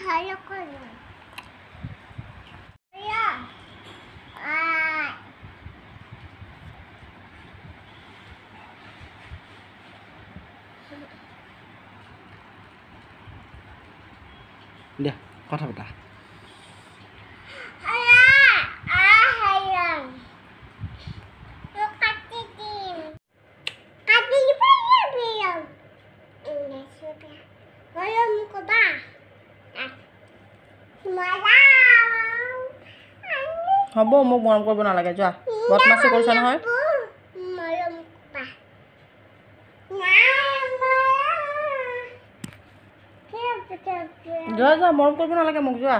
ভালো কৰে ইয়া দে কথা পাতা হ'ব মোক মৰম কৰিব নালাগে যোৱা বদমাছি কৰিছ নহয় যোৱা যোৱা মৰম কৰিব নালাগে মোক যোৱা